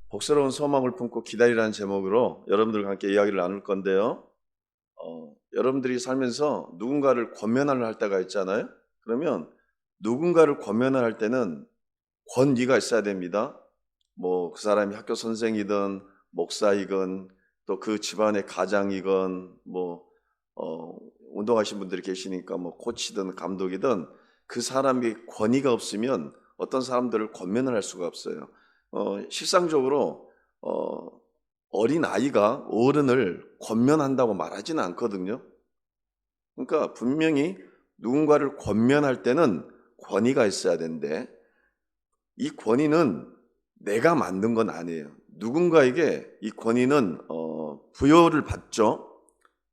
복스러운 소망을 품고 기다리라는 제목으로 여러분들과 함께 이야기를 나눌 건데요. 여러분들이 살면서 누군가를 권면을 할 때가 있잖아요. 그러면 누군가를 권면을 할 때는 권위가 있어야 됩니다. 뭐 그 사람이 학교 선생이든 목사이건 또 그 집안의 가장이건 운동하신 분들이 계시니까 뭐 코치든 감독이든 그 사람이 권위가 없으면 어떤 사람들을 권면을 할 수가 없어요. 실상적으로 어린 아이가 어른을 권면한다고 말하지는 않거든요. 그러니까 분명히 누군가를 권면할 때는 권위가 있어야 되는데 이 권위는 내가 만든 건 아니에요. 누군가에게 이 권위는 부여를 받죠.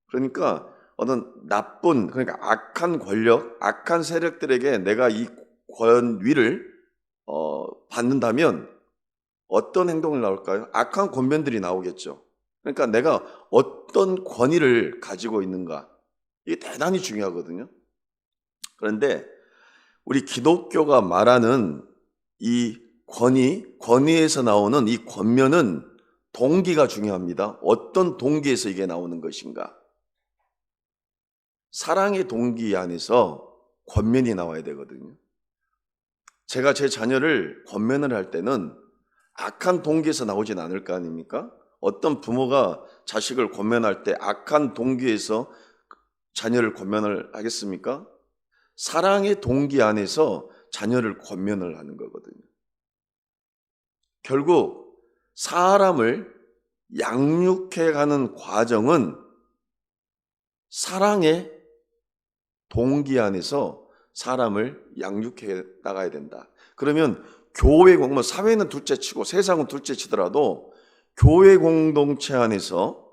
그러니까 어떤 나쁜, 그러니까 악한 권력, 악한 세력들에게 내가 이 권위를 받는다면 어떤 행동을 나올까요? 악한 권변들이 나오겠죠. 그러니까 내가 어떤 권위를 가지고 있는가, 이게 대단히 중요하거든요. 그런데 우리 기독교가 말하는 이 권위에서 나오는 이 권면은 동기가 중요합니다. 어떤 동기에서 이게 나오는 것인가? 사랑의 동기 안에서 권면이 나와야 되거든요. 제가 제 자녀를 권면을 할 때는 악한 동기에서 나오진 않을 거 아닙니까? 어떤 부모가 자식을 권면할 때 악한 동기에서 자녀를 권면을 하겠습니까? 사랑의 동기 안에서 자녀를 권면을 하는 거거든요. 결국 사람을 양육해가는 과정은 사랑의 동기 안에서 사람을 양육해 나가야 된다. 그러면 교회 공동, 사회는 둘째 치고 세상은 둘째 치더라도 교회 공동체 안에서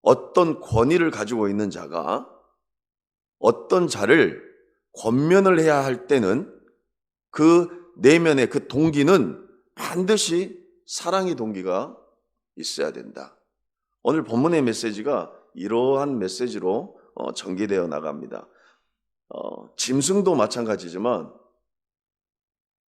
어떤 권위를 가지고 있는 자가 어떤 자를 권면을 해야 할 때는 그 내면의 그 동기는 반드시 사랑의 동기가 있어야 된다. 오늘 본문의 메시지가 이러한 메시지로 전개되어 나갑니다. 짐승도 마찬가지지만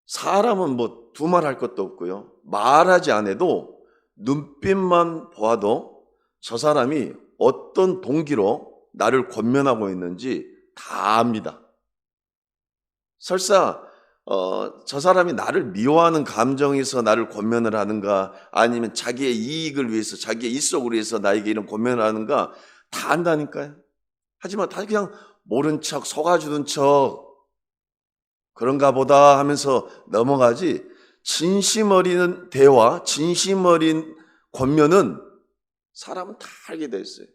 사람은 뭐 두말할 것도 없고요. 말하지 않아도 눈빛만 보아도 저 사람이 어떤 동기로 나를 권면하고 있는지 다 압니다. 설사 저 사람이 나를 미워하는 감정에서 나를 권면을 하는가 아니면 자기의 이익을 위해서 자기의 일속을 위해서 나에게 이런 권면을 하는가 다 안다니까요. 하지만 다 그냥 모른 척 속아주는 척 그런가 보다 하면서 넘어가지 진심 어린 대화, 진심 어린 권면은 사람은 다 알게 돼 있어요.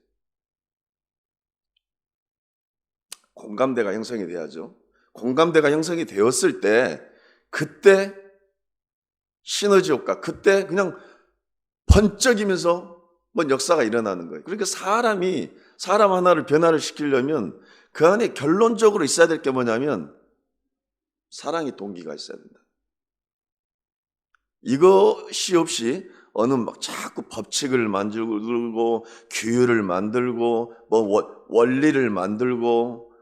공감대가 형성이 돼야죠. 공감대가 형성이 되었을 때 그때 시너지 효과, 그때 그냥 번쩍이면서 역사가 일어나는 거예요. 그러니까 사람 하나를 변화를 시키려면 그 안에 결론적으로 있어야 될 게 뭐냐면 사랑의 동기가 있어야 된다. 이것이 없이 어느 자꾸 법칙을 만들고 규율을 만들고 원리를 만들고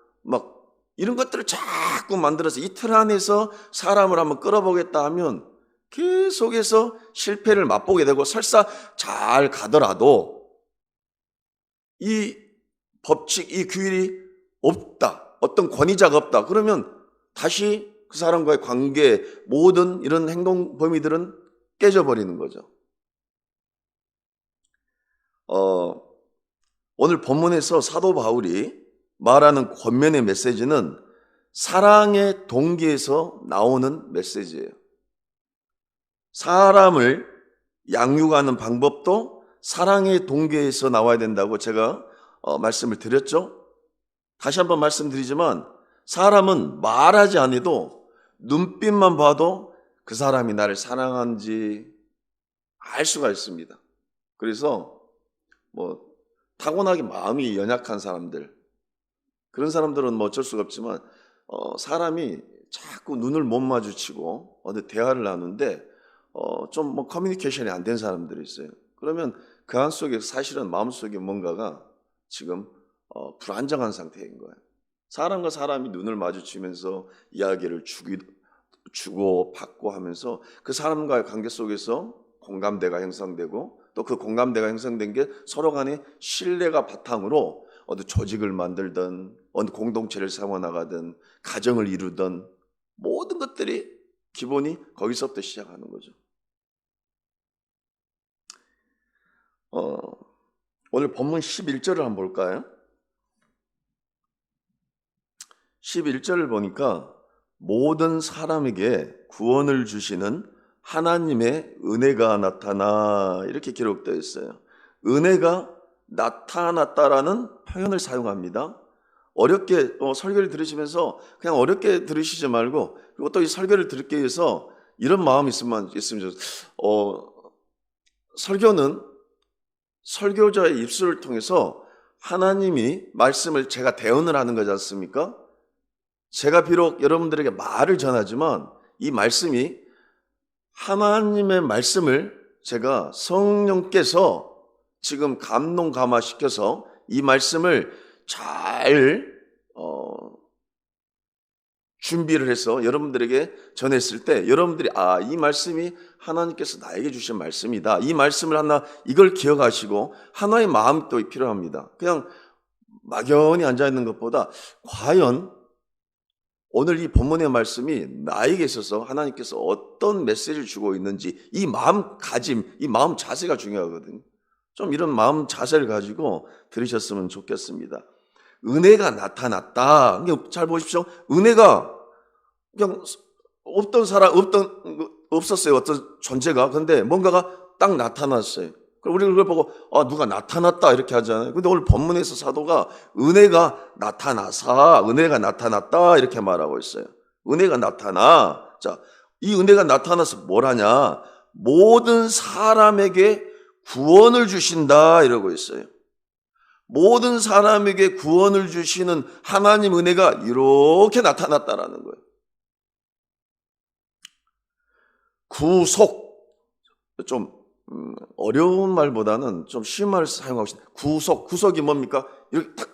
이런 것들을 자꾸 만들어서 이틀 안에서 사람을 한번 끌어보겠다 하면 계속해서 실패를 맛보게 되고 설사 잘 가더라도 이 법칙, 이 규율이 없다. 어떤 권위자가 없다. 그러면 다시 그 사람과의 관계, 모든 이런 행동 범위들은 깨져버리는 거죠. 오늘 본문에서 사도 바울이 말하는 권면의 메시지는 사랑의 동기에서 나오는 메시지예요. 사람을 양육하는 방법도 사랑의 동기에서 나와야 된다고 제가 말씀을 드렸죠. 다시 한번 말씀드리지만 사람은 말하지 않아도 눈빛만 봐도 그 사람이 나를 사랑하는지 알 수가 있습니다. 그래서 타고나게 마음이 연약한 사람들, 그런 사람들은 어쩔 수가 없지만 사람이 자꾸 눈을 못 마주치고 어디 대화를 나누는데 좀 커뮤니케이션이 안 된 사람들이 있어요. 그러면 그 안 속에 사실은 마음속에 뭔가가 지금 불안정한 상태인 거예요. 사람과 사람이 눈을 마주치면서 이야기를 주고 받고 하면서 그 사람과의 관계 속에서 공감대가 형성되고 또 그 공감대가 형성된 게 서로 간에 신뢰가 바탕으로 어느 조직을 만들든 어느 공동체를 세워나가든 가정을 이루든 모든 것들이 기본이 거기서부터 시작하는 거죠. 오늘 본문 11절을 한번 볼까요? 11절을 보니까 모든 사람에게 구원을 주시는 하나님의 은혜가 나타나 이렇게 기록되어 있어요. 은혜가 나타났다라는 표현을 사용합니다. 어렵게 설교를 들으시면서 그냥 어렵게 들으시지 말고, 그리고 또 이 설교를 듣기 위해서 이런 마음이 있으면 설교는 설교자의 입술을 통해서 하나님이 말씀을 제가 대언을 하는 거지 않습니까? 제가 비록 여러분들에게 말을 전하지만 이 말씀이 하나님의 말씀을 제가 성령께서 지금 감동 감화시켜서 이 말씀을 잘 준비를 해서 여러분들에게 전했을 때 여러분들이 이 말씀이 하나님께서 나에게 주신 말씀이다. 이 말씀을 이걸 기억하시고 하나의 마음이 또 필요합니다. 그냥 막연히 앉아있는 것보다 과연 오늘 이 본문의 말씀이 나에게 있어서 하나님께서 어떤 메시지를 주고 있는지 이 마음가짐, 이 마음 자세가 중요하거든요. 좀 이런 마음 자세를 가지고 들으셨으면 좋겠습니다. 은혜가 나타났다. 잘 보십시오. 은혜가 그냥 없었어요. 어떤 존재가. 근데 뭔가가 딱 나타났어요. 우리가 그걸 보고 누가 나타났다 이렇게 하잖아요. 근데 오늘 본문에서 사도가 은혜가 나타났다 이렇게 말하고 있어요. 은혜가 나타나. 자, 이 은혜가 나타나서 뭘 하냐? 모든 사람에게 구원을 주신다 이러고 있어요. 모든 사람에게 구원을 주시는 하나님 은혜가 이렇게 나타났다라는 거예요. 구속, 좀 어려운 말보다는 좀 쉬운 말을 사용하고 싶습니다. 구속이 뭡니까? 이렇게 딱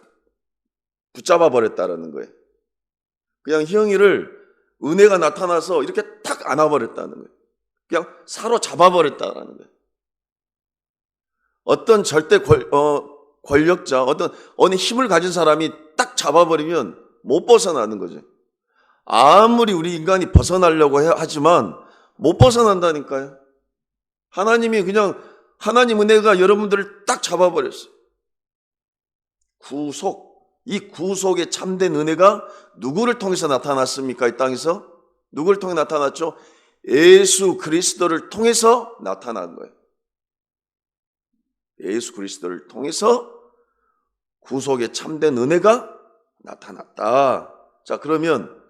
붙잡아 버렸다라는 거예요. 그냥 희영이를 은혜가 나타나서 이렇게 딱 안아버렸다는 거예요. 그냥 사로잡아 버렸다라는 거예요. 어떤 절대 권력자, 어느 힘을 가진 사람이 딱 잡아버리면 못 벗어나는 거죠. 아무리 우리 인간이 벗어나려고 하지만 못 벗어난다니까요. 하나님이 그냥 하나님 은혜가 여러분들을 딱 잡아버렸어요. 이 구속의 참된 은혜가 누구를 통해서 나타났습니까? 이 땅에서? 누구를 통해 나타났죠? 예수 그리스도를 통해서 나타난 거예요. 예수 그리스도를 통해서 구속의 참된 은혜가 나타났다. 자, 그러면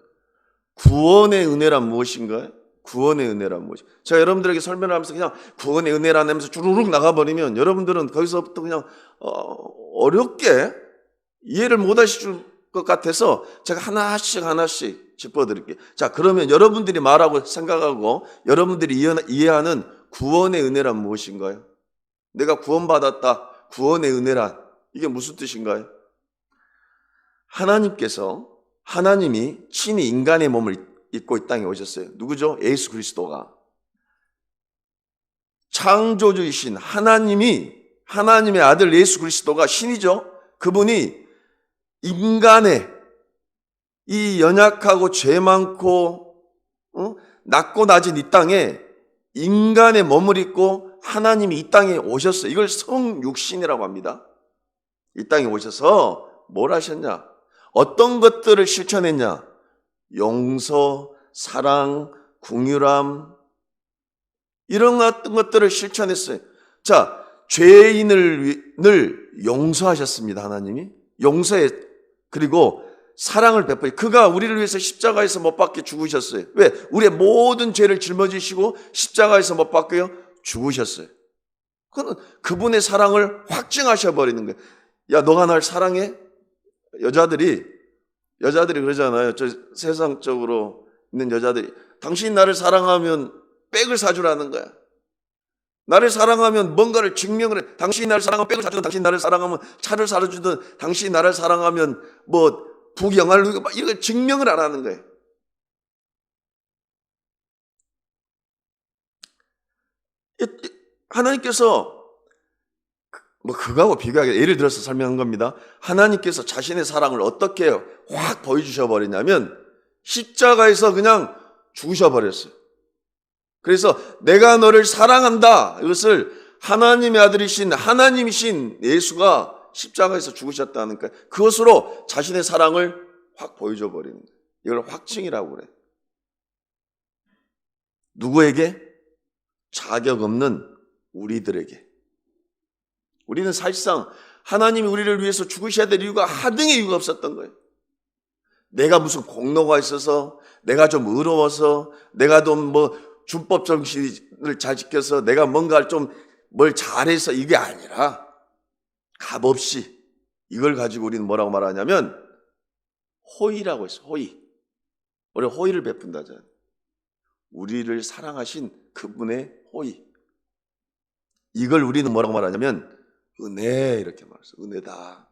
구원의 은혜란 무엇인가요? 구원의 은혜란 무엇이? 제가 여러분들에게 설명을 하면서 그냥 구원의 은혜라는 하면서 주르륵 나가버리면 여러분들은 거기서부터 그냥 어렵게 이해를 못 하실 것 같아서 제가 하나씩 짚어드릴게요. 자, 그러면 여러분들이 말하고 생각하고 여러분들이 이해하는 구원의 은혜란 무엇인가요? 내가 구원받았다. 구원의 은혜란 이게 무슨 뜻인가요? 하나님이 친히 인간의 몸을 입고 이 땅에 오셨어요. 누구죠? 예수 그리스도가. 창조주이신 하나님의 아들 예수 그리스도가 신이죠. 그분이 인간의 이 연약하고 죄 많고 낮고 낮은 이 땅에 인간의 몸을 입고 하나님이 이 땅에 오셨어요. 이걸 성육신이라고 합니다. 이 땅에 오셔서 뭘 하셨냐? 어떤 것들을 실천했냐? 용서, 사랑, 궁휼함 이런 것들을 실천했어요. 자, 죄인을 용서하셨습니다. 하나님이 그리고 사랑을 베풀어 그가 우리를 위해서 십자가에서 못 박혀 죽으셨어요. 왜? 우리의 모든 죄를 жил어지시고 십자가에서 못 박혀 죽으셨어요. 그분의 사랑을 확증하셔 버리는 거예요. 야, 너가 날 사랑해? 여자들이 그러잖아요. 저 세상적으로 있는 여자들이 당신이 나를 사랑하면 백을 사주라는 거야. 나를 사랑하면 뭔가를 증명을 해. 당신이 나를 사랑하면 백을 사주든 당신이 나를 사랑하면 차를 사주든 당신이 나를 사랑하면 부경화를 누리고 막 이런 증명을 하라는 거예요. 하나님께서 그거하고 비교하게 예를 들어서 설명한 겁니다. 하나님께서 자신의 사랑을 어떻게 확 보여주셔 버리냐면 십자가에서 그냥 죽으셔 버렸어요. 그래서 내가 너를 사랑한다. 이것을 하나님의 아들이신 하나님이신 예수가 십자가에서 죽으셨다는 거, 그것으로 자신의 사랑을 확 보여줘 버리는 거예요. 이걸 확증이라고 그래요. 누구에게? 자격 없는 우리들에게. 우리는 사실상 하나님이 우리를 위해서 죽으셔야 될 이유가 하등의 이유가 없었던 거예요. 내가 무슨 공로가 있어서, 내가 좀 의로워서, 내가 좀 준법 정신을 잘 지켜서, 내가 뭔가 좀 뭘 잘해서 이게 아니라 값없이 이걸 가지고 우리는 뭐라고 말하냐면 호의라고 했어. 호의. 우리가 호의를 베푼다잖아요. 우리를 사랑하신 그분의 호의. 이걸 우리는 뭐라고 말하냐면 은혜, 이렇게 말했어. 은혜다.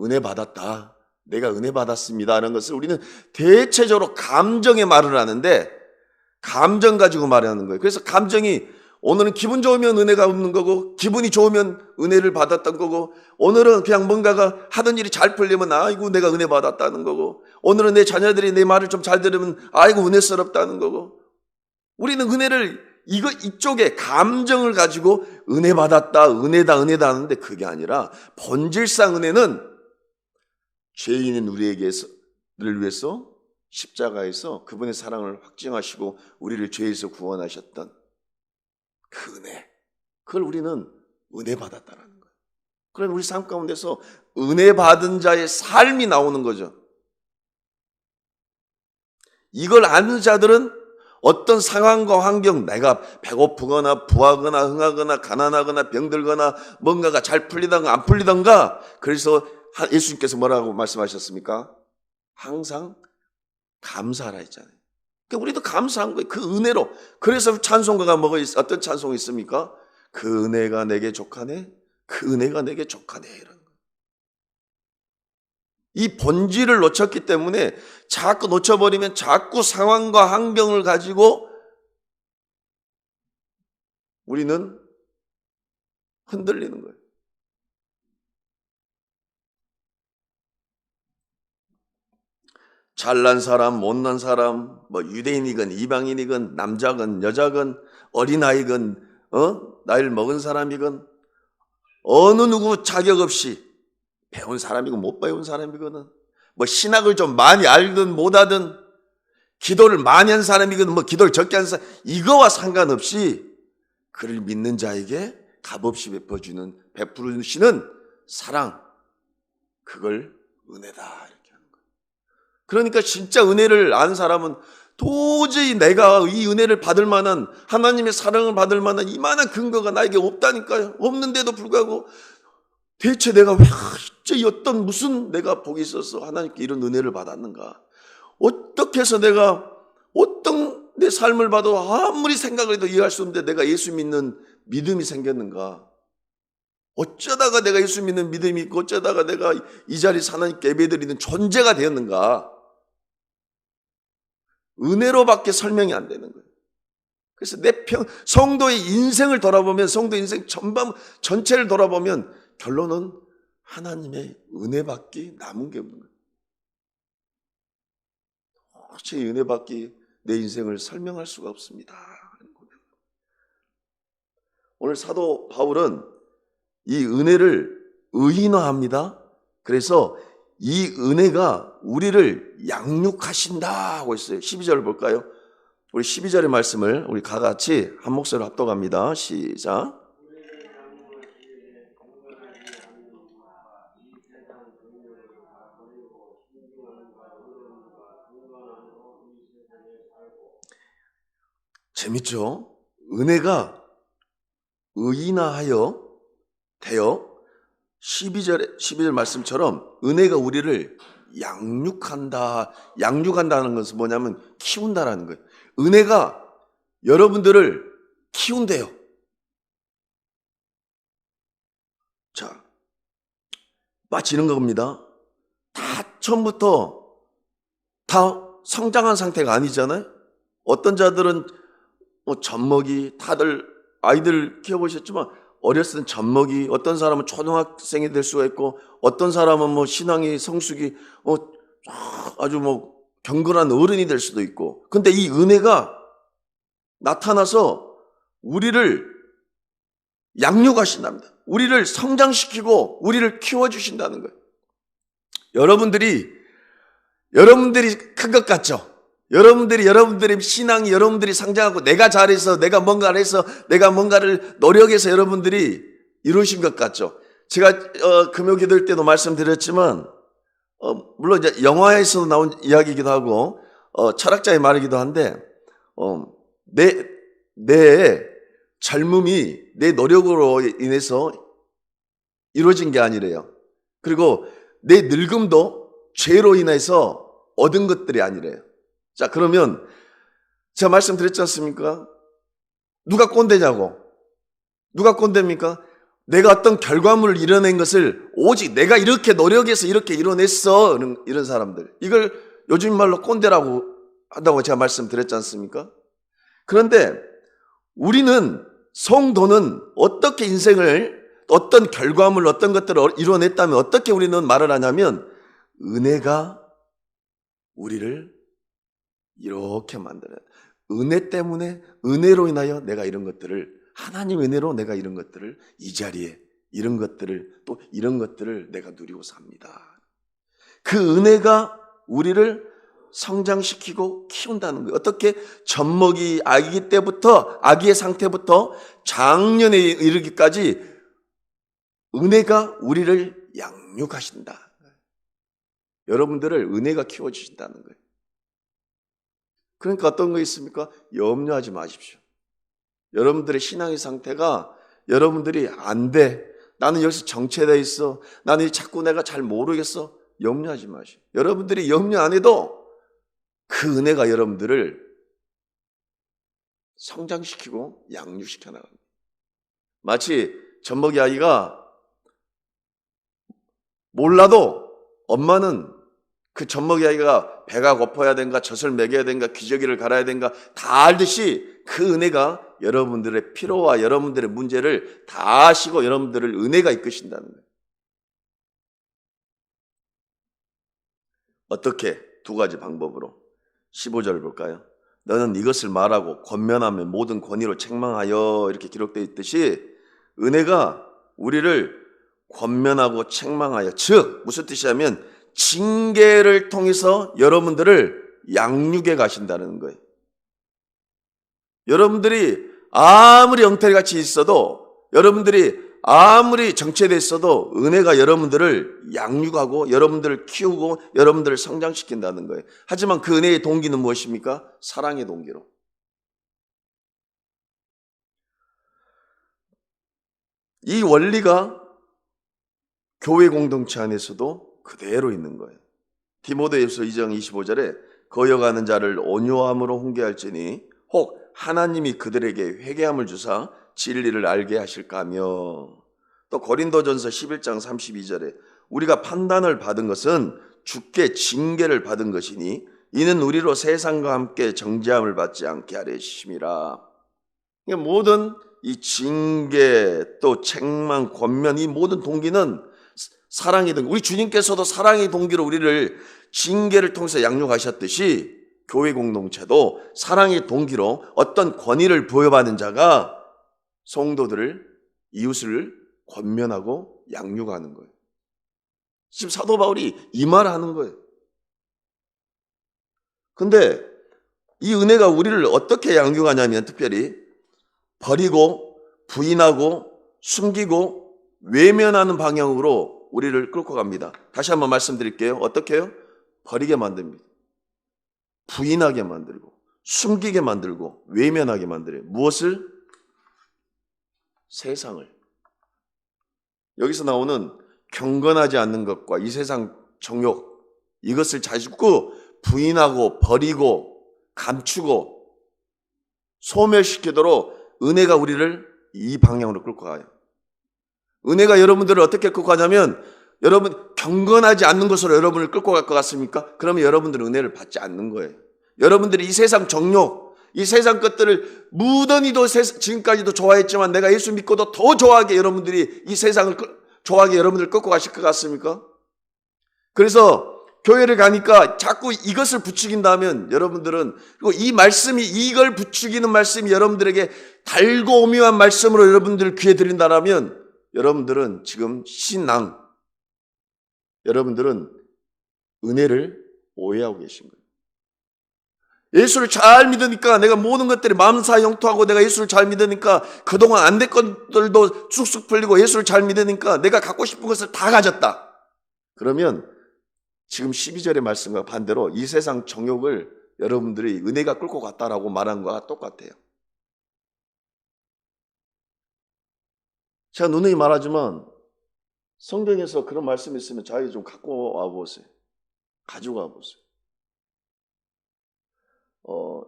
은혜 받았다. 내가 은혜 받았습니다 하는 것을 우리는 대체적으로 감정의 말을 하는데, 감정 가지고 말하는 거예요. 그래서 감정이 오늘은 기분 좋으면 은혜가 없는 거고, 기분이 좋으면 은혜를 받았던 거고, 오늘은 그냥 뭔가가 하던 일이 잘 풀리면 아이고 내가 은혜 받았다는 거고, 오늘은 내 자녀들이 내 말을 좀 잘 들으면 아이고 은혜스럽다는 거고, 우리는 은혜를 이쪽에 감정을 가지고 은혜 받았다, 은혜다 하는데, 그게 아니라 본질상 은혜는 죄인인 우리를 위해서 십자가에서 그분의 사랑을 확증하시고 우리를 죄에서 구원하셨던 그 은혜, 그걸 우리는 은혜 받았다라는 거예요. 그럼 우리 삶 가운데서 은혜 받은 자의 삶이 나오는 거죠. 이걸 아는 자들은 어떤 상황과 환경, 내가 배고프거나 부하거나 흥하거나 가난하거나 병들거나 뭔가가 잘 풀리던가 안 풀리던가, 그래서 예수님께서 뭐라고 말씀하셨습니까? 항상 감사하라 했잖아요. 그러니까 우리도 감사한 거예요. 그 은혜로. 그래서 찬송가가 어떤 찬송이 있습니까? 그 은혜가 내게 족하네. 그 은혜가 내게 족하네. 이런 거. 이 본질을 놓쳤기 때문에 자꾸 놓쳐버리면 자꾸 상황과 환경을 가지고 우리는 흔들리는 거예요. 잘난 사람, 못난 사람, 유대인이건 이방인이건 남자건 여자건 어린아이건 나이를 먹은 사람이건 어느 누구 자격 없이 배운 사람이건 못 배운 사람이거든, 신학을 좀 많이 알든 못하든, 기도를 많이 한 사람이건 기도를 적게 한 사람, 이거와 상관없이 그를 믿는 자에게 값없이 베푸시는 사랑, 그걸 은혜다. 그러니까 진짜 은혜를 아는 사람은 도저히 내가 이 은혜를 받을 만한, 하나님의 사랑을 받을 만한 이만한 근거가 나에게 없다니까요. 없는데도 불구하고 대체 내가 왜 어떤 무슨 내가 복이 있어서 하나님께 이런 은혜를 받았는가? 어떻게 해서 내가 어떤 내 삶을 봐도 아무리 생각을 해도 이해할 수 없는데 내가 예수 믿는 믿음이 생겼는가? 어쩌다가 내가 예수 믿는 믿음이 있고 어쩌다가 내가 이 자리에서 하나님께 예배드리는 존재가 되었는가? 은혜로밖에 설명이 안 되는 거예요. 그래서 성도의 인생을 돌아보면, 성도 인생 전체를 돌아보면 결론은 하나님의 은혜밖에 남은 게 없는 거예요. 도대체 은혜밖에 내 인생을 설명할 수가 없습니다. 오늘 사도 바울은 이 은혜를 의인화합니다. 그래서 이 은혜가 우리를 양육하신다고 했어요. 12절을 볼까요? 우리 12절의 말씀을 우리 다 같이 한 목소리로 합독합니다. 시작. 재밌죠? 은혜가 의인화하여 되어 12절 말씀처럼 은혜가 우리를 양육한다는 것은 뭐냐면 키운다라는 거예요. 은혜가 여러분들을 키운대요. 자, 마치 이런 겁니다. 다 처음부터 다 성장한 상태가 아니잖아요. 어떤 자들은 젖먹이, 다들 아이들 키워보셨지만 어렸을 땐 젖먹이, 어떤 사람은 초등학생이 될 수가 있고 어떤 사람은 뭐 신앙이 성숙이 아주 뭐 경건한 어른이 될 수도 있고, 근데 이 은혜가 나타나서 우리를 양육하신답니다. 우리를 성장시키고 우리를 키워주신다는 거예요. 여러분들이 큰 것 같죠? 여러분들의 신앙이 여러분들이 성장하고 내가 잘해서 내가 뭔가를 해서 내가 뭔가를 노력해서 여러분들이 이루신 것 같죠? 제가 금요 기도할 때도 말씀드렸지만 물론 이제 영화에서 나온 이야기이기도 하고 철학자의 말이기도 한데 내 젊음이 내 노력으로 인해서 이루어진 게 아니래요. 그리고 내 늙음도 죄로 인해서 얻은 것들이 아니래요. 자, 그러면 제가 말씀드렸지 않습니까? 누가 꼰대냐고. 누가 꼰대입니까? 내가 어떤 결과물을 이뤄낸 것을 오직 내가 이렇게 노력해서 이렇게 이뤄냈어. 이런 사람들. 이걸 요즘 말로 꼰대라고 한다고 제가 말씀드렸지 않습니까? 그런데 우리는, 성도는 어떻게 인생을, 어떤 결과물, 어떤 것들을 이뤄냈다면 어떻게 우리는 말을 하냐면 은혜가 우리를 이렇게 만들어요. 은혜 때문에, 은혜로 인하여 내가 이런 것들을, 하나님 은혜로 내가 이런 것들을, 이 자리에 이런 것들을, 또 이런 것들을 내가 누리고 삽니다. 그 은혜가 우리를 성장시키고 키운다는 거예요. 어떻게? 젖먹이 아기 때부터, 아기의 상태부터 장년에 이르기까지 은혜가 우리를 양육하신다. 여러분들을 은혜가 키워주신다는 거예요. 그러니까 어떤 거 있습니까? 염려하지 마십시오. 여러분들의 신앙의 상태가, 여러분들이 안 돼, 나는 여기서 정체되어 있어, 나는 자꾸 내가 잘 모르겠어, 염려하지 마십시오. 여러분들이 염려 안 해도 그 은혜가 여러분들을 성장시키고 양육시켜 나갑니다. 마치 젖먹이 아이가 몰라도 엄마는 그 젖먹이 아이가 배가 고파야 된가, 젖을 먹여야 된가, 기저귀를 갈아야 된가 다 알듯이 그 은혜가 여러분들의 피로와 여러분들의 문제를 다 아시고 여러분들을 은혜가 이끄신다는 거예요. 어떻게? 두 가지 방법으로. 15절 볼까요? 너는 이것을 말하고 권면하며 모든 권위로 책망하여, 이렇게 기록되어 있듯이 은혜가 우리를 권면하고 책망하여, 즉 무슨 뜻이냐면 징계를 통해서 여러분들을 양육해 가신다는 거예요. 여러분들이 아무리 엉터리같이 있어도, 여러분들이 아무리 정체되어 있어도 은혜가 여러분들을 양육하고 여러분들을 키우고 여러분들을 성장시킨다는 거예요. 하지만 그 은혜의 동기는 무엇입니까? 사랑의 동기로. 이 원리가 교회 공동체 안에서도 그대로 있는 거예요. 디모데후서 2장 25절에 거여가는 자를 온유함으로 훈계할지니 혹 하나님이 그들에게 회개함을 주사 진리를 알게 하실까 하며, 또 고린도전서 11장 32절에 우리가 판단을 받은 것은 주께 징계를 받은 것이니 이는 우리로 세상과 함께 정죄함을 받지 않게 하려 하심이라. 모든 이 징계, 또 책망, 권면, 이 모든 동기는 사랑의 동기. 우리 주님께서도 사랑의 동기로 우리를 징계를 통해서 양육하셨듯이 교회 공동체도 사랑의 동기로 어떤 권위를 부여받은 자가 성도들을, 이웃을 권면하고 양육하는 거예요. 지금 사도 바울이 이 말을 하는 거예요. 근데 이 은혜가 우리를 어떻게 양육하냐면 특별히 버리고 부인하고 숨기고 외면하는 방향으로 우리를 끌고 갑니다. 다시 한번 말씀드릴게요. 어떻게 해요? 버리게 만듭니다. 부인하게 만들고 숨기게 만들고 외면하게 만들어요. 무엇을? 세상을. 여기서 나오는 경건하지 않는 것과 이 세상 정욕, 이것을 자꾸 부인하고 버리고 감추고 소멸시키도록 은혜가 우리를 이 방향으로 끌고 가요. 은혜가 여러분들을 어떻게 끌고 가냐면, 여러분 경건하지 않는 것으로 여러분을 끌고 갈 것 같습니까? 그러면 여러분들은 은혜를 받지 않는 거예요. 여러분들이 이 세상 정욕, 이 세상 것들을 무던히도 지금까지도 좋아했지만 내가 예수 믿고도 더 좋아하게 여러분들이 이 세상을 좋아하게 여러분들 끌고 가실 것 같습니까? 그래서 교회를 가니까 자꾸 이것을 부추긴다면 여러분들은, 그리고 이 말씀이, 이걸 부추기는 말씀이 여러분들에게 달고 오묘한 말씀으로 여러분들 귀에 들린다면 여러분들은 지금 신앙, 여러분들은 은혜를 오해하고 계신 거예요. 예수를 잘 믿으니까 내가 모든 것들이 마음사형통하고 내가 예수를 잘 믿으니까 그동안 안 된 것들도 쑥쑥 풀리고 예수를 잘 믿으니까 내가 갖고 싶은 것을 다 가졌다. 그러면 지금 12절의 말씀과 반대로 이 세상 정욕을 여러분들이 은혜가 끌고 갔다라고 말한 거와 똑같아요. 제가 누누이 말하지만 성경에서 그런 말씀이 있으면 자기 좀 갖고 와보세요. 가지고 와보세요.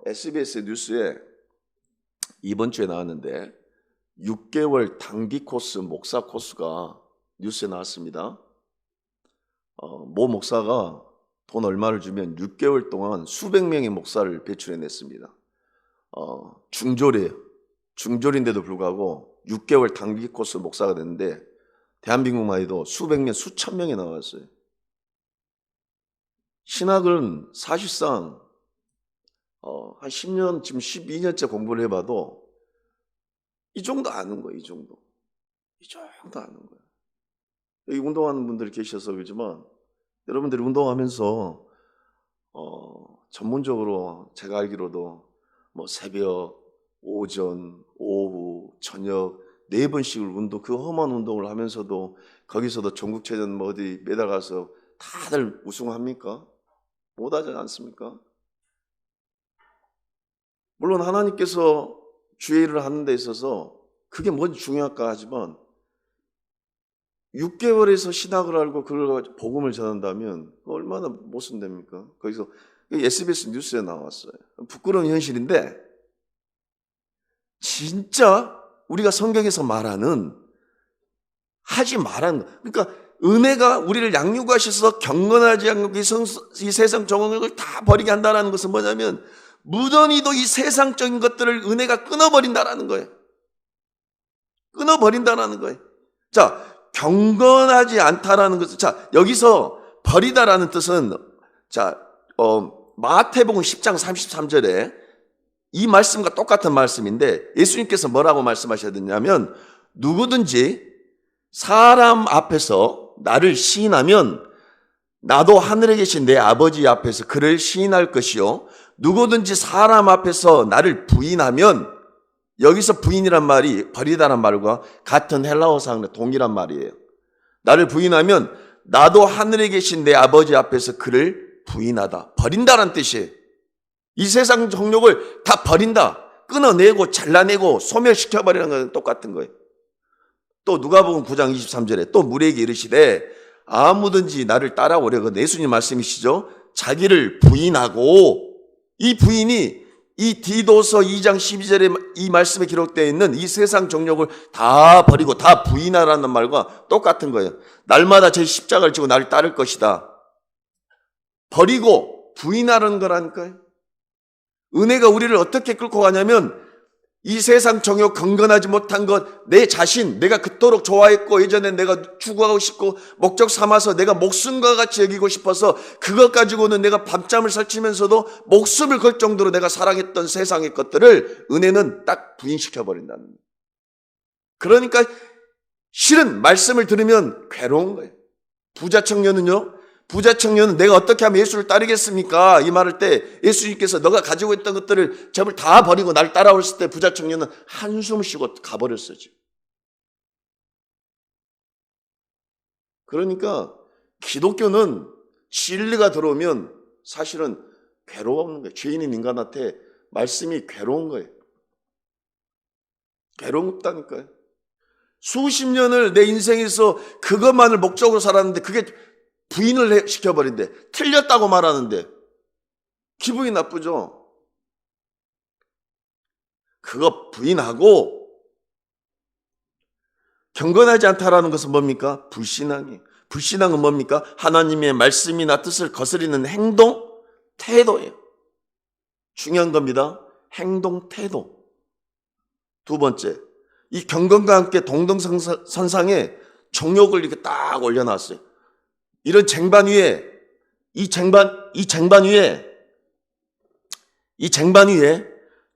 SBS 뉴스에 이번 주에 나왔는데 6개월 단기 코스 목사 코스가 뉴스에 나왔습니다. 모 목사가 돈 얼마를 주면 6개월 동안 수백 명의 목사를 배출해냈습니다. 중졸이에요. 중졸인데도 불구하고 6개월 단기 코스 목사가 됐는데 대한민국만 해도 수백 명, 수천 명이 나왔어요. 신학은 사실상 한 10년, 지금 12년째 공부를 해봐도 이 정도 아는 거예요. 이 정도 아는 거예요. 여기 운동하는 분들이 계셔서 그러지만 여러분들이 운동하면서 전문적으로 제가 알기로도 뭐 새벽, 오전, 오후, 저녁 4번씩을 그 험한 운동을 하면서도 거기서도 전국체전 뭐 어디 매달가서 다들 우승합니까? 못하지 않습니까? 물론 하나님께서 주의 일을 하는 데 있어서 그게 뭔지 중요할까 하지만 6개월에서 신학을 알고 그걸 복음을 전한다면 얼마나 모순됩니까? 거기서 SBS 뉴스에 나왔어요. 부끄러운 현실인데 진짜 우리가 성경에서 말하는 하지 말라는, 그러니까 은혜가 우리를 양육하셔서 경건하지 않고 이 세상 정욕을 다 버리게 한다는 것은 뭐냐면 무던히도 이 세상적인 것들을 은혜가 끊어버린다라는 거예요. 끊어버린다라는 거예요. 자, 경건하지 않다라는 것은, 자, 여기서 버리다라는 뜻은, 자, 마태복음 10장 33절에 이 말씀과 똑같은 말씀인데 예수님께서 뭐라고 말씀하셨느냐면 누구든지 사람 앞에서 나를 시인하면 나도 하늘에 계신 내 아버지 앞에서 그를 시인할 것이요, 누구든지 사람 앞에서 나를 부인하면, 여기서 부인이란 말이 버리다란 말과 같은 헬라어상 동일한 말이에요. 나를 부인하면 나도 하늘에 계신 내 아버지 앞에서 그를 부인하다, 버린다란 뜻이에요. 이 세상 정욕을 다 버린다, 끊어내고 잘라내고 소멸시켜버리는 건 똑같은 거예요. 또 누가복음 9장 23절에 또 무리에게 이르시되 아무든지 나를 따라오려고, 예수님 말씀이시죠. 자기를 부인하고, 이 부인이 이 디도서 2장 12절에 이 말씀에 기록되어 있는 이 세상 정욕을 다 버리고 다 부인하라는 말과 똑같은 거예요. 날마다 제 십자가를 지고 나를 따를 것이다. 버리고 부인하라는 거라니까요. 은혜가 우리를 어떻게 끌고 가냐면 이 세상 정욕, 경건하지 못한 것, 내 자신, 내가 그토록 좋아했고 예전에 내가 추구하고 싶고 목적 삼아서 내가 목숨과 같이 여기고 싶어서 그것 가지고는 내가 밤잠을 설치면서도 목숨을 걸 정도로 내가 사랑했던 세상의 것들을 은혜는 딱 부인시켜버린다는 거예요. 그러니까 실은 말씀을 들으면 괴로운 거예요. 부자 청년은 내가 어떻게 하면 예수를 따르겠습니까? 이 말할 때 예수님께서 너가 가지고 있던 것들을 전부 다 버리고 날 따라왔을 때 부자 청년은 한숨 쉬고 가버렸어요. 그러니까 기독교는 진리가 들어오면 사실은 괴로운 거예요. 죄인인 인간한테 말씀이 괴로운 거예요. 괴롭다니까요. 수십 년을 내 인생에서 그것만을 목적으로 살았는데 그게 부인을 시켜버린대. 틀렸다고 말하는데 기분이 나쁘죠. 그거 부인하고, 경건하지 않다라는 것은 뭡니까? 불신앙은 뭡니까? 하나님의 말씀이나 뜻을 거스리는 행동, 태도예요. 중요한 겁니다. 행동, 태도. 두 번째, 이 경건과 함께 동등선상에 정욕을 이렇게 딱 올려놨어요. 이런 쟁반 위에, 이 쟁반 위에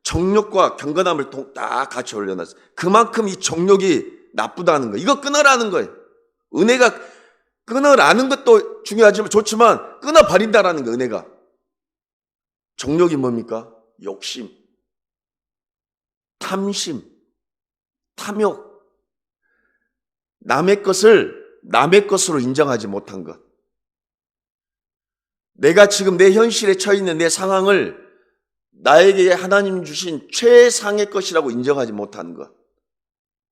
정욕과 경건함을 딱 같이 올려놨어요. 그만큼 이 정욕이 나쁘다는 거예요. 이거 끊으라는 거예요. 은혜가 끊으라는 것도 중요하지만 좋지만 끊어버린다라는 거예요. 은혜가. 정욕이 뭡니까? 욕심, 탐심, 탐욕. 남의 것을 남의 것으로 인정하지 못한 것. 내가 지금 내 현실에 처해 있는 내 상황을 나에게 하나님 주신 최상의 것이라고 인정하지 못하는 것.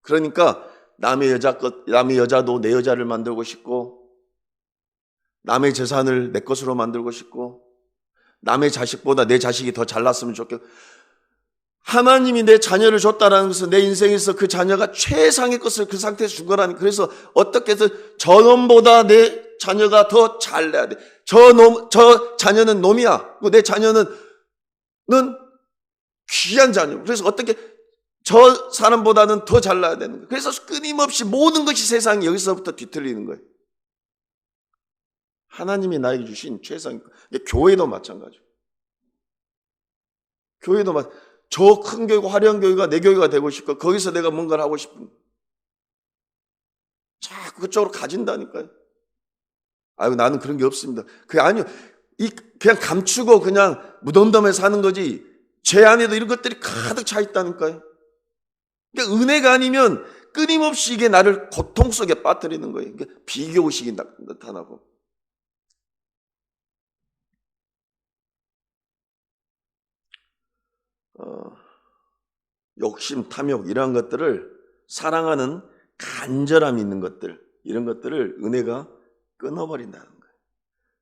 그러니까 남의 여자도 내 여자를 만들고 싶고, 남의 재산을 내 것으로 만들고 싶고, 남의 자식보다 내 자식이 더 잘났으면 좋겠고, 하나님이 내 자녀를 줬다라는 것은 내 인생에서 그 자녀가 최상의 것을 그 상태에서 준 거라니. 그래서 어떻게 해서 저놈보다 내 자녀가 더 잘나야 돼. 저 자녀는 놈이야. 내 자녀는 귀한 자녀. 그래서 어떻게 저 사람보다는 더 잘나야 되는 거예요. 그래서 끊임없이 모든 것이 세상이 여기서부터 뒤틀리는 거예요. 하나님이 나에게 주신 최상의 것. 교회도 마찬가지예요. 교회도 저 큰 교회가 화려한 교회가 내 교회가 되고 싶고 거기서 내가 뭔가를 하고 싶은 자꾸 그쪽으로 가진다니까요. 아이고 나는 그런 게 없습니다. 그게 아니요. 그냥 감추고 그냥 무덤덤에 사는 거지. 제 안에도 이런 것들이 가득 차 있다니까요. 그러니까 은혜가 아니면 끊임없이 이게 나를 고통 속에 빠뜨리는 거예요. 그러니까 비교의식이 나타나고. 욕심, 탐욕 이러한 것들을 사랑하는 간절함이 있는 것들, 이런 것들을 은혜가 끊어버린다는 거예요.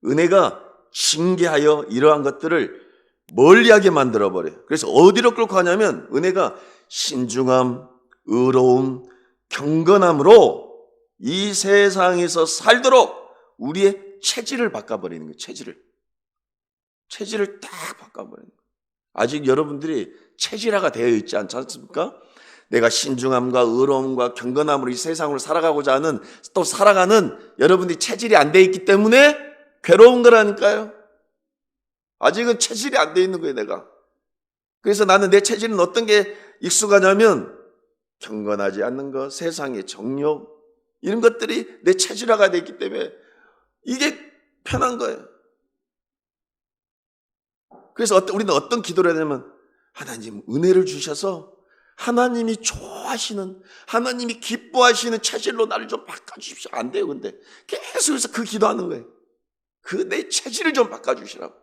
은혜가 징계하여 이러한 것들을 멀리하게 만들어버려요. 그래서 어디로 끌고 가냐면 은혜가 신중함, 의로움, 경건함으로 이 세상에서 살도록 우리의 체질을 바꿔버리는 거예요. 체질을 딱 바꿔버리는 거예요. 아직 여러분들이 체질화가 되어 있지 않지 않습니까? 내가 신중함과 의로움과 경건함으로 이 세상으로 살아가고자 하는, 또 살아가는 여러분들이 체질이 안 되어 있기 때문에 괴로운 거라니까요. 아직은 체질이 안 되어 있는 거예요, 내가. 그래서 나는 내 체질은 어떤 게 익숙하냐면 경건하지 않는 것, 세상의 정욕, 이런 것들이 내 체질화가 되어 있기 때문에 이게 편한 거예요. 그래서 우리는 어떤 기도를 해야 되냐면 하나님 은혜를 주셔서 하나님이 좋아하시는, 하나님이 기뻐하시는 체질로 나를 좀 바꿔주십시오. 안 돼요. 근데 계속해서 그 기도하는 거예요. 그 내 체질을 좀 바꿔주시라고.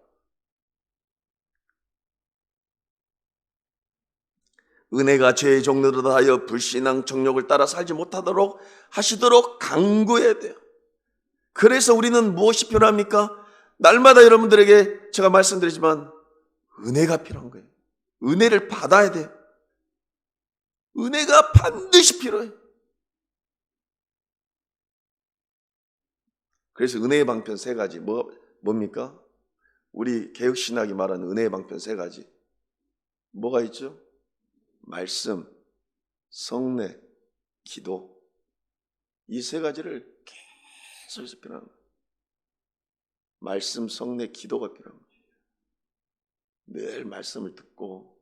은혜가 죄의 종로로 하여 불신앙 정욕을 따라 살지 못하도록 하시도록 강구해야 돼요. 그래서 우리는 무엇이 필요합니까? 날마다 여러분들에게 제가 말씀드리지만 은혜가 필요한 거예요. 은혜를 받아야 돼요. 은혜가 반드시 필요해요. 그래서 은혜의 방편 세 가지 뭡니까? 우리 개혁신학이 말하는 은혜의 방편 세 가지 뭐가 있죠? 말씀, 성례, 기도. 이 세 가지를 계속해서 필요한 거예요. 말씀, 성례, 기도가 필요한 거예요. 늘 말씀을 듣고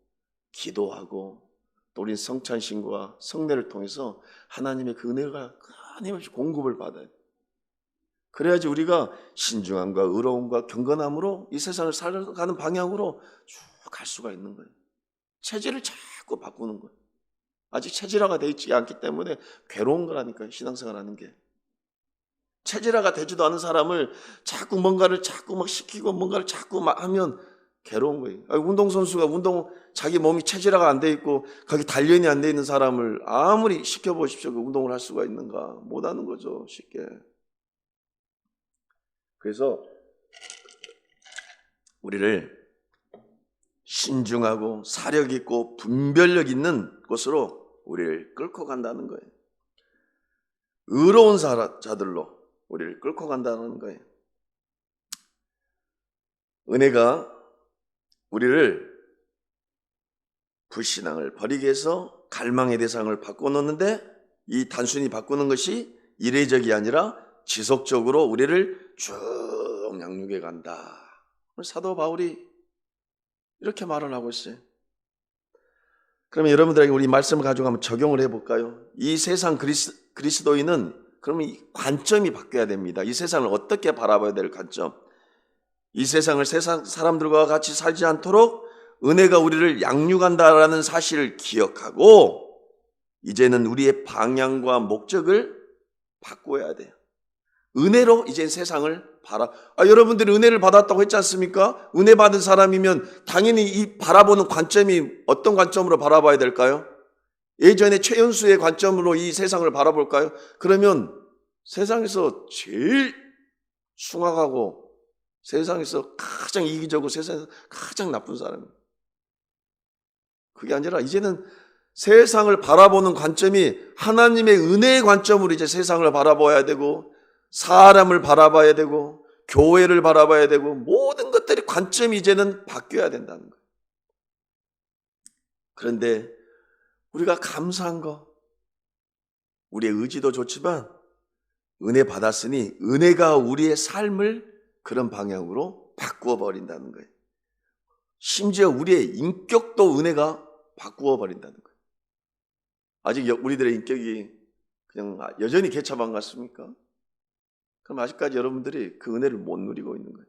기도하고 또 우린 성찬신과 성례를 통해서 하나님의 그 은혜가 끊임없이 공급을 받아요. 그래야지 우리가 신중함과 의로움과 경건함으로 이 세상을 살아가는 방향으로 쭉 갈 수가 있는 거예요. 체질을 자꾸 바꾸는 거예요. 아직 체질화가 되어 있지 않기 때문에 괴로운 거라니까요. 신앙생활하는 게. 체질화가 되지도 않은 사람을 자꾸 뭔가를 자꾸 막 시키고 뭔가를 자꾸 막 하면 괴로운 거예요. 운동선수가 자기 몸이 체질화가 안 돼 있고 거기 단련이 안 돼 있는 사람을 아무리 시켜보십시오. 그 운동을 할 수가 있는가? 못 하는 거죠. 쉽게. 그래서 우리를 신중하고 사력 있고 분별력 있는 곳으로 우리를 끌고 간다는 거예요. 의로운 자들로 우리를 끌고 간다는 거예요. 은혜가 우리를 불신앙을 버리기 위해서 갈망의 대상을 바꿔놓는데, 이 단순히 바꾸는 것이 이례적이 아니라 지속적으로 우리를 쭉 양육해 간다. 사도 바울이 이렇게 말을 하고 있어요. 그러면 여러분들에게 우리 말씀을 가지고 한번 적용을 해볼까요? 이 세상 그리스도인은 그러면 이 관점이 바뀌어야 됩니다. 이 세상을 어떻게 바라봐야 될 관점. 이 세상을 세상 사람들과 같이 살지 않도록 은혜가 우리를 양육한다라는 사실을 기억하고, 이제는 우리의 방향과 목적을 바꿔야 돼요. 은혜로 이제 세상을 여러분들이 은혜를 받았다고 했지 않습니까? 은혜 받은 사람이면 당연히 이 바라보는 관점이 어떤 관점으로 바라봐야 될까요? 예전에 최연수의 관점으로 이 세상을 바라볼까요? 그러면 세상에서 제일 숭악하고 세상에서 가장 이기적이고 세상에서 가장 나쁜 사람이에요. 그게 아니라 이제는 세상을 바라보는 관점이 하나님의 은혜의 관점으로 이제 세상을 바라봐야 되고, 사람을 바라봐야 되고, 교회를 바라봐야 되고, 모든 것들이 관점이 이제는 바뀌어야 된다는 거예요. 그런데 우리가 감사한 거, 우리의 의지도 좋지만 은혜 받았으니 은혜가 우리의 삶을 그런 방향으로 바꾸어 버린다는 거예요. 심지어 우리의 인격도 은혜가 바꾸어 버린다는 거예요. 아직 우리들의 인격이 그냥 여전히 개차반 같습니까? 그럼 아직까지 여러분들이 그 은혜를 못 누리고 있는 거예요.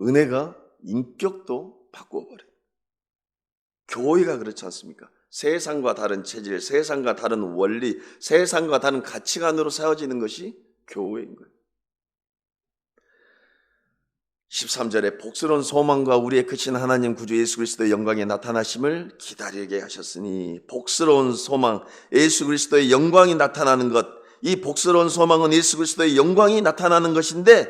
은혜가 인격도 바꾸어 버려요. 교회가 그렇지 않습니까? 세상과 다른 체질, 세상과 다른 원리, 세상과 다른 가치관으로 세워지는 것이 교회인 거예요. 13절에 복스러운 소망과 우리의 크신 하나님 구주 예수 그리스도의 영광에 나타나심을 기다리게 하셨으니, 복스러운 소망, 예수 그리스도의 영광이 나타나는 것, 이 복스러운 소망은 예수 그리스도의 영광이 나타나는 것인데,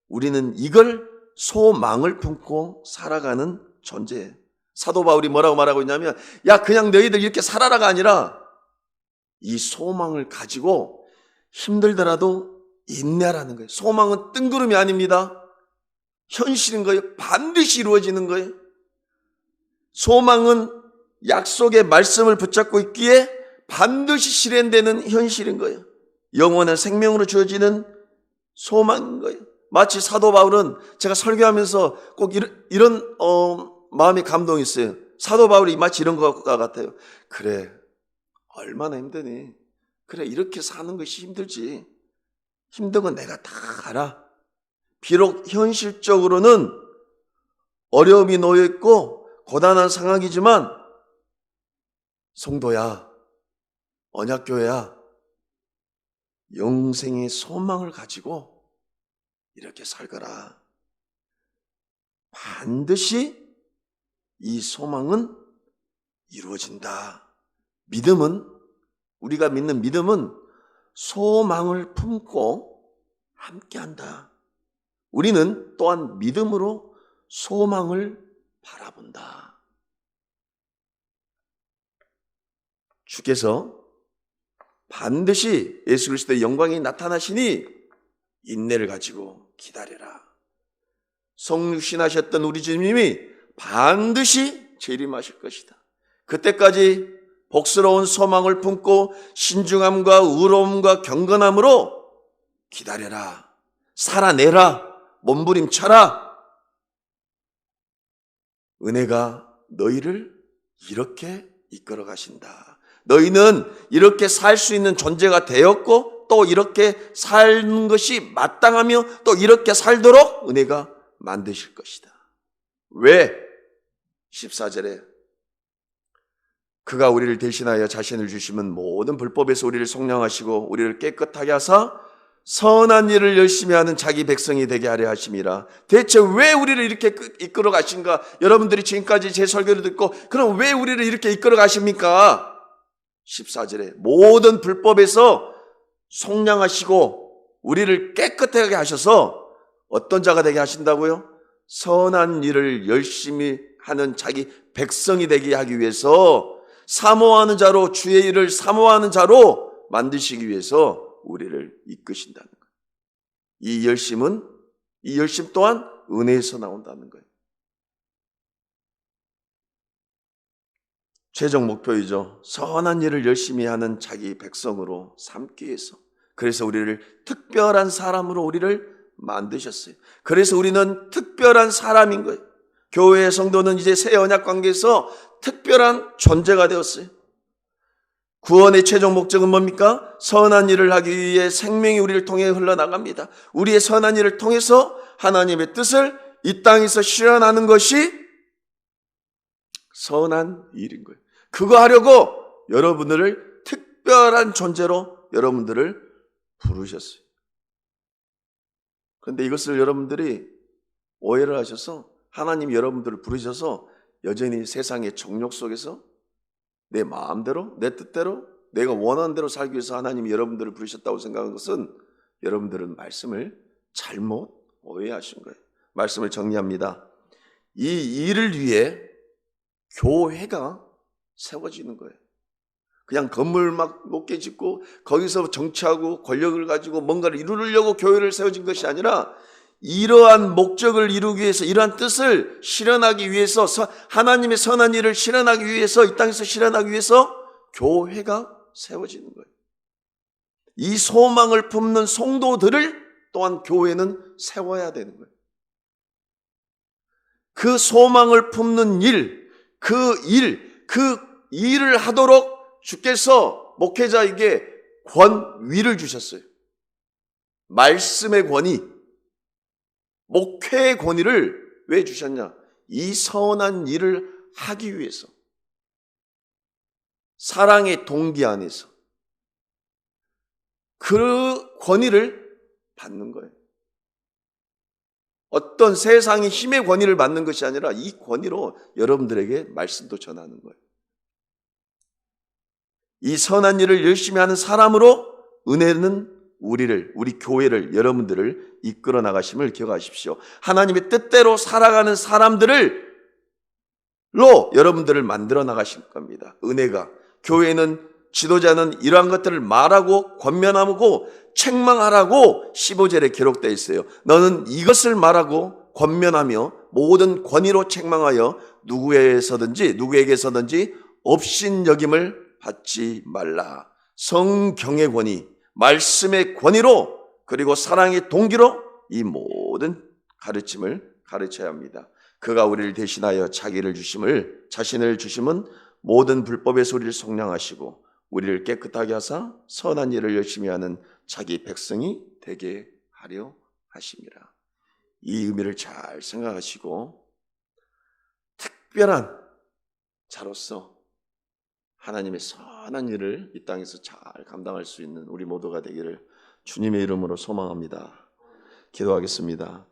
우리는 이걸 소망을 품고 살아가는 존재예요. 사도 바울이 뭐라고 말하고 있냐면, 그냥 너희들 이렇게 살아라가 아니라 이 소망을 가지고 힘들더라도 인내하라는 거예요. 소망은 뜬구름이 아닙니다. 현실인 거예요. 반드시 이루어지는 거예요. 소망은 약속의 말씀을 붙잡고 있기에 반드시 실현되는 현실인 거예요. 영원한 생명으로 주어지는 소망인 거예요. 마치 사도 바울은 제가 설교하면서 꼭 이런 마음의 감동이 있어요. 사도 바울이 마치 이런 것과 같아요. 그래, 얼마나 힘드니? 그래, 이렇게 사는 것이 힘들지. 힘든 건 내가 다 알아. 비록 현실적으로는 어려움이 놓여있고 고단한 상황이지만, 성도야, 언약교회야, 영생의 소망을 가지고 이렇게 살거라. 반드시 이 소망은 이루어진다. 믿음은, 우리가 믿는 믿음은 소망을 품고 함께한다. 우리는 또한 믿음으로 소망을 바라본다. 주께서 반드시 예수 그리스도의 영광이 나타나시니 인내를 가지고 기다려라. 성육신하셨던 우리 주님이 반드시 재림하실 것이다. 그때까지 복스러운 소망을 품고 신중함과 의로움과 경건함으로 기다려라. 살아내라. 몸부림쳐라. 은혜가 너희를 이렇게 이끌어 가신다. 너희는 이렇게 살 수 있는 존재가 되었고, 또 이렇게 사는 것이 마땅하며 또 이렇게 살도록 은혜가 만드실 것이다. 왜? 14절에 그가 우리를 대신하여 자신을 주시면 모든 불법에서 우리를 속량하시고 우리를 깨끗하게 하사 선한 일을 열심히 하는 자기 백성이 되게 하려 하심이라. 대체 왜 우리를 이렇게 이끌어 가신가? 여러분들이 지금까지 제 설교를 듣고 그럼 왜 우리를 이렇게 이끌어 가십니까? 14절에 모든 불법에서 속량하시고 우리를 깨끗하게 하셔서 어떤 자가 되게 하신다고요? 선한 일을 열심히 하는 자기 백성이 되게 하기 위해서, 사모하는 자로, 주의 일을 사모하는 자로 만드시기 위해서 우리를 이끄신다는 거예요. 이 열심 또한 은혜에서 나온다는 거예요. 최종 목표이죠. 선한 일을 열심히 하는 자기 백성으로 삼기 위해서. 그래서 우리를 특별한 사람으로 우리를 만드셨어요. 그래서 우리는 특별한 사람인 거예요. 교회의 성도는 이제 새 언약 관계에서 특별한 존재가 되었어요. 구원의 최종 목적은 뭡니까? 선한 일을 하기 위해 생명이 우리를 통해 흘러나갑니다. 우리의 선한 일을 통해서 하나님의 뜻을 이 땅에서 실현하는 것이 선한 일인 거예요. 그거 하려고 여러분들을 특별한 존재로 여러분들을 부르셨어요. 그런데 이것을 여러분들이 오해를 하셔서 하나님이 여러분들을 부르셔서 여전히 세상의 정욕 속에서 내 마음대로, 내 뜻대로, 내가 원하는 대로 살기 위해서 하나님이 여러분들을 부르셨다고 생각하는 것은 여러분들은 말씀을 잘못 오해하신 거예요. 말씀을 정리합니다. 이 일을 위해 교회가 세워지는 거예요. 그냥 건물 막 높게 짓고 거기서 정치하고 권력을 가지고 뭔가를 이루려고 교회를 세워진 것이 아니라 이러한 목적을 이루기 위해서, 이러한 뜻을 실현하기 위해서, 하나님의 선한 일을 실현하기 위해서, 이 땅에서 실현하기 위해서 교회가 세워지는 거예요. 이 소망을 품는 성도들을 또한 교회는 세워야 되는 거예요. 그 소망을 품는 일, 그 일을 하도록 주께서 목회자에게 권위를 주셨어요. 말씀의 권위, 목회의 권위를 왜 주셨냐? 이 선한 일을 하기 위해서. 사랑의 동기 안에서. 그 권위를 받는 거예요. 어떤 세상의 힘의 권위를 받는 것이 아니라 이 권위로 여러분들에게 말씀도 전하는 거예요. 이 선한 일을 열심히 하는 사람으로 은혜는 우리 교회를, 여러분들을 이끌어 나가심을 기억하십시오. 하나님의 뜻대로 살아가는 사람들로 여러분들을 만들어 나가실 겁니다. 은혜가. 교회는, 지도자는 이러한 것들을 말하고 권면하고 책망하라고 15절에 기록되어 있어요. 너는 이것을 말하고 권면하며 모든 권위로 책망하여 누구에게서든지 업신여김을 받지 말라. 성경의 권위, 말씀의 권위로, 그리고 사랑의 동기로 이 모든 가르침을 가르쳐야 합니다. 그가 우리를 대신하여 자신을 주심은 모든 불법의 소리를 속량하시고 우리를 깨끗하게 하사 선한 일을 열심히 하는 자기 백성이 되게 하려 하심이라. 이 의미를 잘 생각하시고 특별한 자로서 하나님의 선한 일을 이 땅에서 잘 감당할 수 있는 우리 모두가 되기를 주님의 이름으로 소망합니다. 기도하겠습니다.